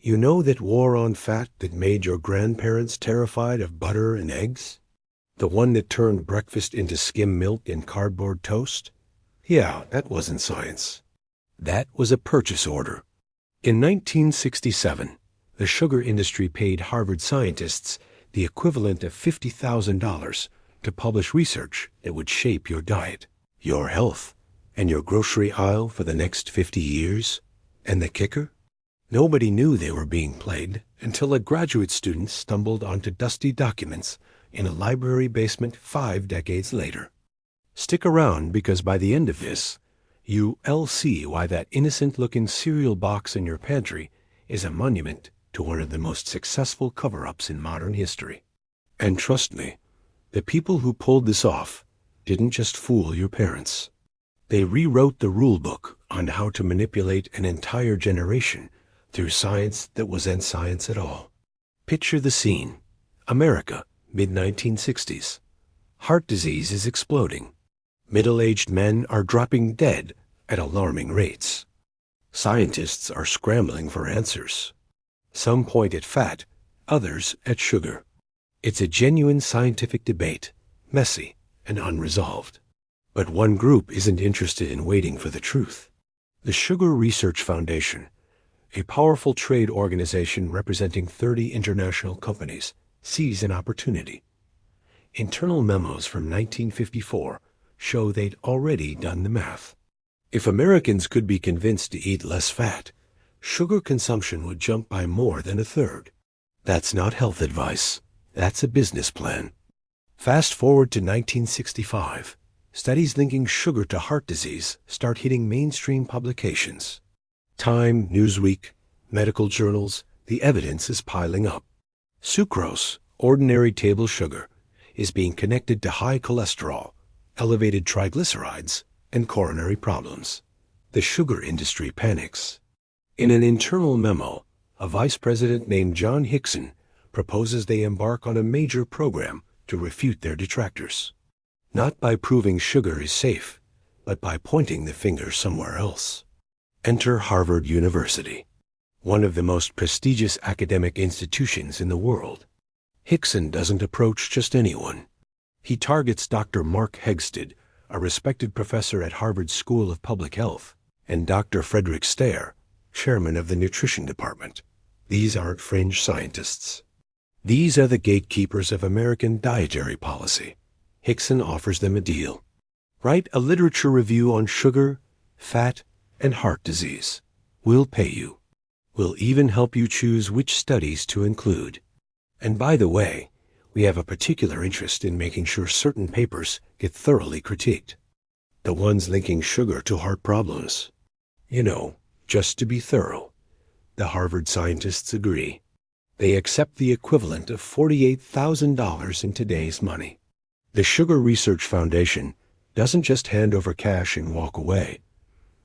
You know that war on fat that made your grandparents terrified of butter and eggs? The one that turned breakfast into skim milk and cardboard toast? Yeah, that wasn't science. That was a purchase order. In 1967, the sugar industry paid Harvard scientists the equivalent of $50,000 to publish research that would shape your diet, your health, and your grocery aisle for the next 50 years. And the kicker? Nobody knew they were being played until a graduate student stumbled onto dusty documents in a library basement 5 decades later. Stick around, because by the end of this, you'll see why that innocent-looking cereal box in your pantry is a monument to one of the most successful cover-ups in modern history. And trust me, the people who pulled this off didn't just fool your parents. They rewrote the rule book on how to manipulate an entire generation through science that wasn't science at all. Picture the scene. America, mid-1960s. Heart disease is exploding. Middle-aged men are dropping dead at alarming rates. Scientists are scrambling for answers. Some point at fat, others at sugar. It's a genuine scientific debate, messy and unresolved. But one group isn't interested in waiting for the truth. The Sugar Research Foundation, a powerful trade organization representing 30 international companies, sees an opportunity. Internal memos from 1954 show they'd already done the math. If Americans could be convinced to eat less fat, sugar consumption would jump by more than a third. That's not health advice. That's a business plan. Fast forward to 1965. Studies linking sugar to heart disease start hitting mainstream publications. Time, Newsweek, medical journals, the evidence is piling up. Sucrose, ordinary table sugar, is being connected to high cholesterol, elevated triglycerides, and coronary problems. The sugar industry panics. In an internal memo, a vice president named John Hickson proposes they embark on a major program to refute their detractors. Not by proving sugar is safe, but by pointing the finger somewhere else. Enter Harvard University, one of the most prestigious academic institutions in the world. Hickson doesn't approach just anyone. He targets Dr. Mark Hegsted, a respected professor at Harvard School of Public Health, and Dr. Frederick Stare, chairman of the nutrition department. These aren't fringe scientists. These are the gatekeepers of American dietary policy. Hickson offers them a deal. Write a literature review on sugar, fat, and heart disease. We'll pay you. We'll even help you choose which studies to include. And by the way, we have a particular interest in making sure certain papers get thoroughly critiqued. The ones linking sugar to heart problems. You know, just to be thorough. The Harvard scientists agree. They accept the equivalent of $48,000 in today's money. The Sugar Research Foundation doesn't just hand over cash and walk away.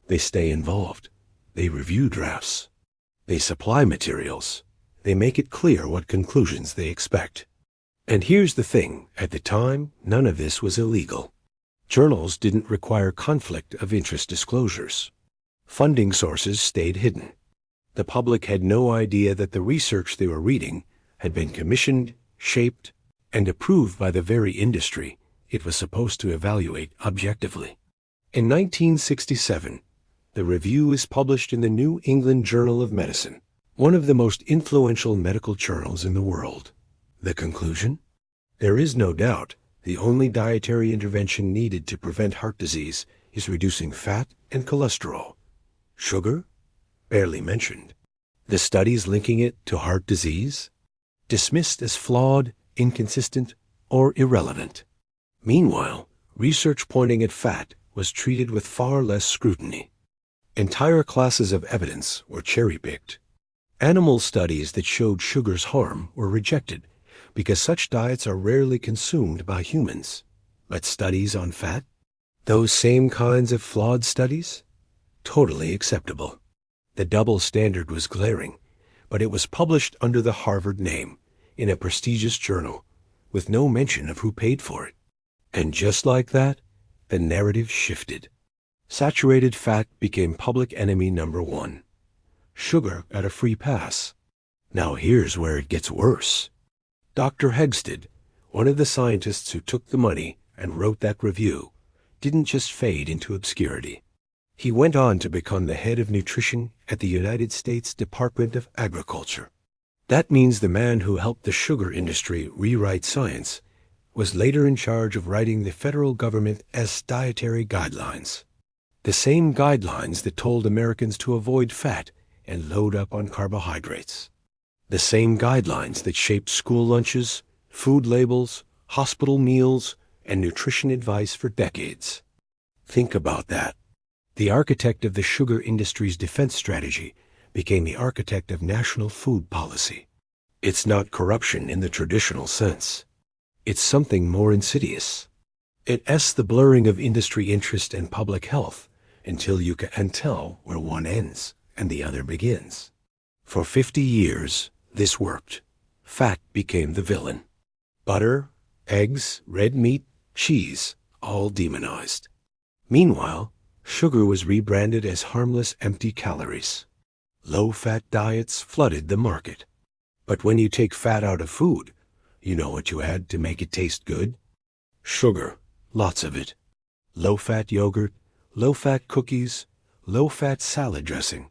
They stay involved. They review drafts. They supply materials. They make it clear what conclusions they expect. And here's the thing, at the time, none of this was illegal. Journals didn't require conflict of interest disclosures. Funding sources stayed hidden. The public had no idea that the research they were reading had been commissioned, shaped, and approved by the very industry it was supposed to evaluate objectively. In 1967, the review is published in the New England Journal of Medicine, one of the most influential medical journals in the world. The conclusion? There is no doubt the only dietary intervention needed to prevent heart disease is reducing fat and cholesterol. Sugar? Barely mentioned. The studies linking it to heart disease? Dismissed as flawed, inconsistent, or irrelevant. Meanwhile, research pointing at fat was treated with far less scrutiny. Entire classes of evidence were cherry-picked. Animal studies that showed sugar's harm were rejected because such diets are rarely consumed by humans. But studies on fat? Those same kinds of flawed studies? Totally acceptable. The double standard was glaring, but it was published under the Harvard name, in a prestigious journal, with no mention of who paid for it. And just like that, the narrative shifted. Saturated fat became public enemy number one. Sugar got a free pass. Now here's where it gets worse. Dr. Hegsted, one of the scientists who took the money and wrote that review, didn't just fade into obscurity. He went on to become the head of nutrition at the United States Department of Agriculture. That means the man who helped the sugar industry rewrite science was later in charge of writing the federal government's dietary guidelines. The same guidelines that told Americans to avoid fat and load up on carbohydrates. The same guidelines that shaped school lunches, food labels, hospital meals, and nutrition advice for decades. Think about that. The architect of the sugar industry's defense strategy became the architect of national food policy. It's not corruption in the traditional sense. It's something more insidious. It's the blurring of industry interest and public health until you can tell where one ends and the other begins. For 50 years, this worked. Fat became the villain. Butter, eggs, red meat, cheese, all demonized. Meanwhile, sugar was rebranded as harmless empty calories. Low-fat diets flooded the market. But when you take fat out of food, you know what you add to make it taste good? Sugar, lots of it. Low-fat yogurt, low-fat cookies, low-fat salad dressing,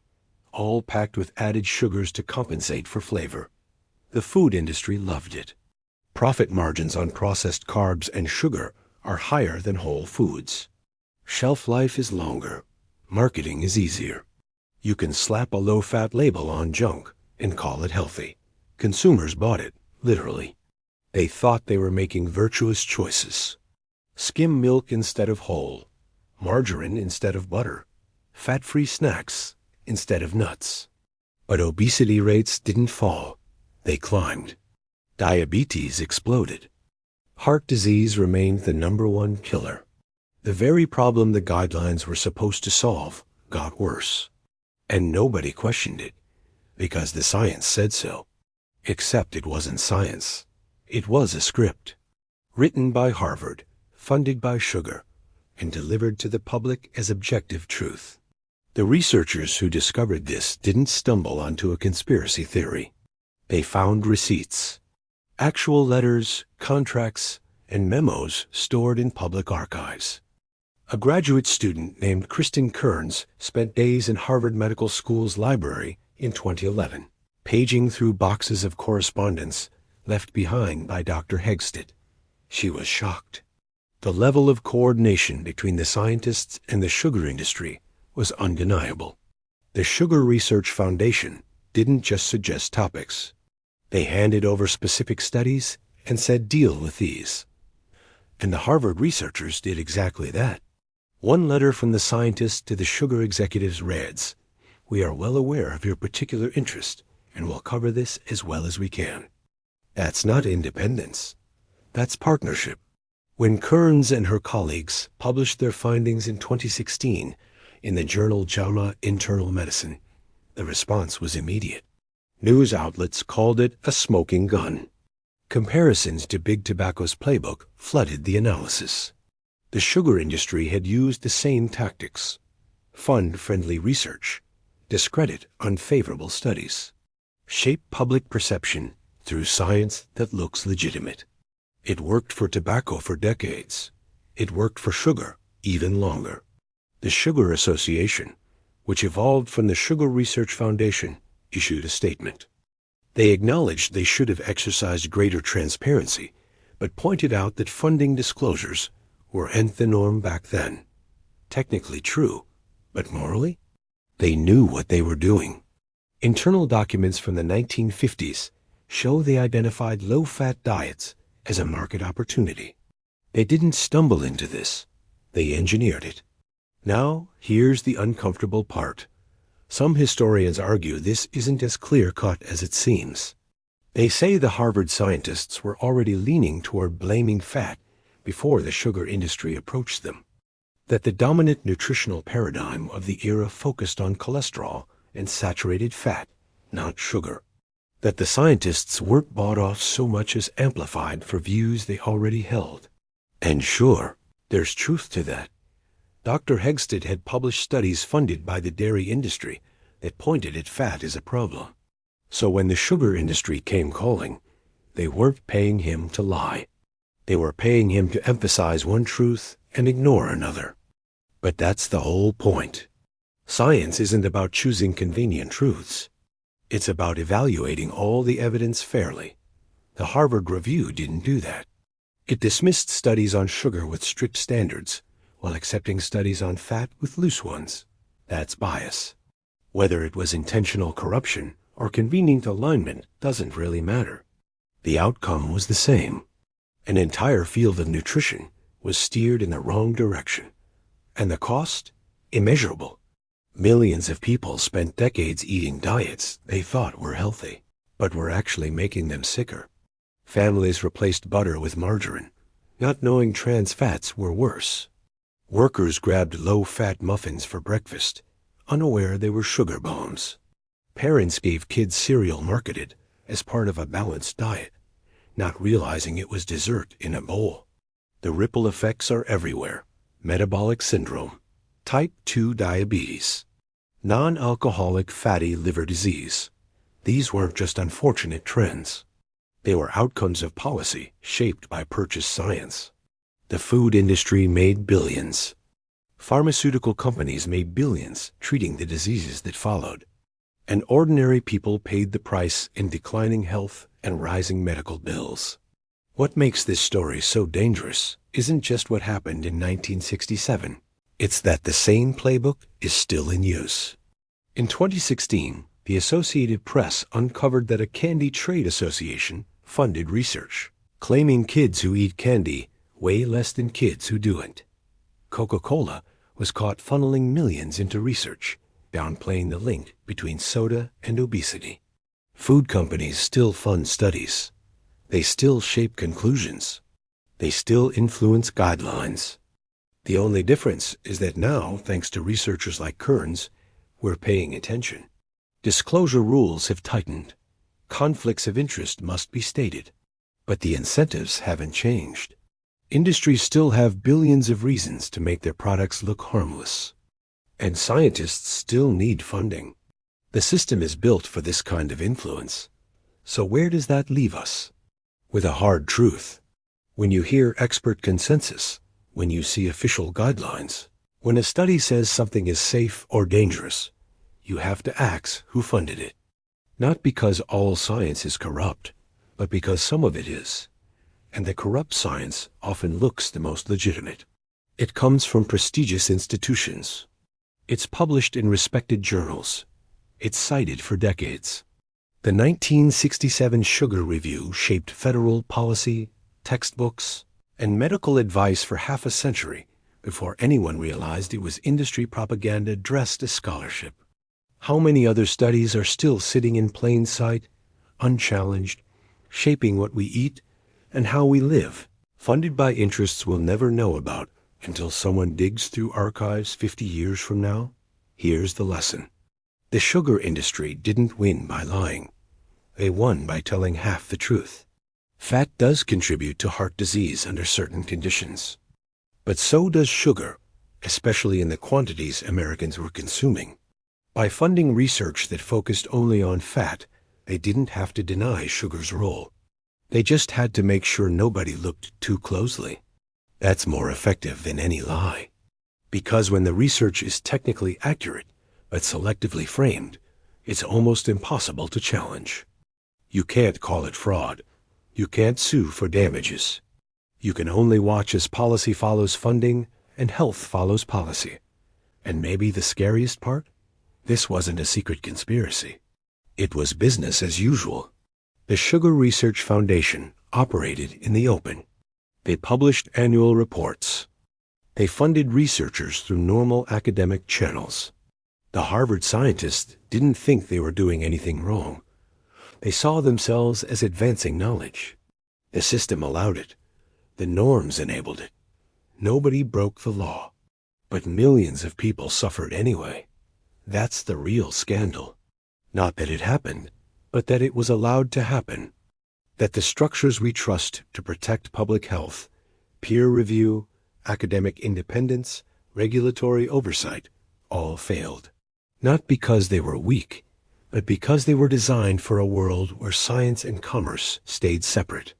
all packed with added sugars to compensate for flavor. The food industry loved it. Profit margins on processed carbs and sugar are higher than whole foods. Shelf life is longer. Marketing is easier. You can slap a low-fat label on junk and call it healthy. Consumers bought it, literally. They thought they were making virtuous choices. Skim milk instead of whole, margarine instead of butter, fat-free snacks instead of nuts. But obesity rates didn't fall. They climbed. Diabetes exploded. Heart disease remained the #1 killer. The very problem the guidelines were supposed to solve got worse. And nobody questioned it, because the science said so. Except it wasn't science. It was a script. Written by Harvard, funded by sugar, and delivered to the public as objective truth. The researchers who discovered this didn't stumble onto a conspiracy theory. They found receipts. Actual letters, contracts, and memos stored in public archives. A graduate student named Kristen Kearns spent days in Harvard Medical School's library in 2011, paging through boxes of correspondence left behind by Dr. Hegsted. She was shocked. The level of coordination between the scientists and the sugar industry was undeniable. The Sugar Research Foundation didn't just suggest topics. They handed over specific studies and said, deal with these. And the Harvard researchers did exactly that. One letter from the scientists to the sugar executives reads, "We are well aware of your particular interest and will cover this as well as we can." That's not independence. That's partnership. When Kearns and her colleagues published their findings in 2016 in the journal JAMA Internal Medicine, the response was immediate. News outlets called it a smoking gun. Comparisons to Big Tobacco's playbook flooded the analysis. The sugar industry had used the same tactics: fund friendly research, discredit unfavorable studies, shape public perception through science that looks legitimate. It worked for tobacco for decades. It worked for sugar even longer. The Sugar Association, which evolved from the Sugar Research Foundation, issued a statement. They acknowledged they should have exercised greater transparency, but pointed out that funding disclosures weren't the norm back then. Technically true, but morally? They knew what they were doing. Internal documents from the 1950s show they identified low-fat diets as a market opportunity. They didn't stumble into this. They engineered it. Now, here's the uncomfortable part. Some historians argue this isn't as clear-cut as it seems. They say the Harvard scientists were already leaning toward blaming fat before the sugar industry approached them. That the dominant nutritional paradigm of the era focused on cholesterol and saturated fat, not sugar. That the scientists weren't bought off so much as amplified for views they already held. And sure, there's truth to that. Dr. Hegsted had published studies funded by the dairy industry that pointed at fat as a problem. So when the sugar industry came calling, they weren't paying him to lie. They were paying him to emphasize one truth and ignore another. But that's the whole point. Science isn't about choosing convenient truths. It's about evaluating all the evidence fairly. The Harvard Review didn't do that. It dismissed studies on sugar with strict standards, while accepting studies on fat with loose ones. That's bias. Whether it was intentional corruption or convenient alignment doesn't really matter. The outcome was the same. An entire field of nutrition was steered in the wrong direction. And the cost? Immeasurable. Millions of people spent decades eating diets they thought were healthy, but were actually making them sicker. Families replaced butter with margarine, not knowing trans fats were worse. Workers grabbed low-fat muffins for breakfast, unaware they were sugar bombs. Parents gave kids cereal marketed as part of a balanced diet, not realizing it was dessert in a bowl. The ripple effects are everywhere. Metabolic syndrome, type 2 diabetes, non-alcoholic fatty liver disease. These weren't just unfortunate trends. They were outcomes of policy shaped by purchase science. The food industry made billions. Pharmaceutical companies made billions treating the diseases that followed. And ordinary people paid the price in declining health and rising medical bills. What makes this story so dangerous isn't just what happened in 1967. It's that the same playbook is still in use. In 2016, the Associated Press uncovered that a candy trade association funded research, claiming kids who eat candy weigh less than kids who don't. Coca-Cola was caught funneling millions into research, downplaying the link between soda and obesity. Food companies still fund studies. They still shape conclusions. They still influence guidelines. The only difference is that now, thanks to researchers like Kearns, we're paying attention. Disclosure rules have tightened. Conflicts of interest must be stated. But the incentives haven't changed. Industries still have billions of reasons to make their products look harmless. And scientists still need funding. The system is built for this kind of influence. So where does that leave us? With a hard truth. When you hear expert consensus, when you see official guidelines, when a study says something is safe or dangerous, you have to ask who funded it. Not because all science is corrupt, but because some of it is. And the corrupt science often looks the most legitimate. It comes from prestigious institutions. It's published in respected journals. It's cited for decades. The 1967 Sugar Review shaped federal policy, textbooks, and medical advice for half a century before anyone realized it was industry propaganda dressed as scholarship. How many other studies are still sitting in plain sight, unchallenged, shaping what we eat and how we live, funded by interests we'll never know about until someone digs through archives 50 years from now? Here's the lesson. The sugar industry didn't win by lying. They won by telling half the truth. Fat does contribute to heart disease under certain conditions. But so does sugar, especially in the quantities Americans were consuming. By funding research that focused only on fat, they didn't have to deny sugar's role. They just had to make sure nobody looked too closely. That's more effective than any lie. Because when the research is technically accurate, but selectively framed, it's almost impossible to challenge. You can't call it fraud. You can't sue for damages. You can only watch as policy follows funding and health follows policy. And maybe the scariest part? This wasn't a secret conspiracy. It was business as usual. The Sugar Research Foundation operated in the open. They published annual reports. They funded researchers through normal academic channels. The Harvard scientists didn't think they were doing anything wrong. They saw themselves as advancing knowledge. The system allowed it. The norms enabled it. Nobody broke the law. But millions of people suffered anyway. That's the real scandal. Not that it happened, but that it was allowed to happen. That the structures we trust to protect public health, peer review, academic independence, regulatory oversight, all failed. Not because they were weak, but because they were designed for a world where science and commerce stayed separate.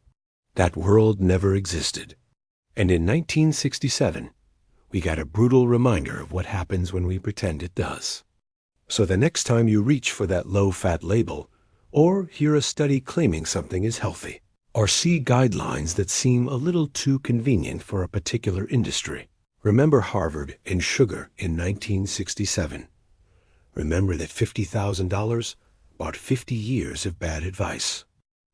That world never existed. And in 1967, we got a brutal reminder of what happens when we pretend it does. So the next time you reach for that low-fat label, or hear a study claiming something is healthy, or see guidelines that seem a little too convenient for a particular industry, remember Harvard and sugar in 1967. Remember that $50,000 bought 50 years of bad advice.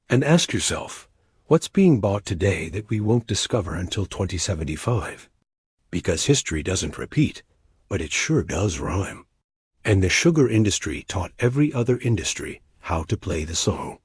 And ask yourself, what's being bought today that we won't discover until 2075? Because history doesn't repeat, but it sure does rhyme. And the sugar industry taught every other industry how to play the song.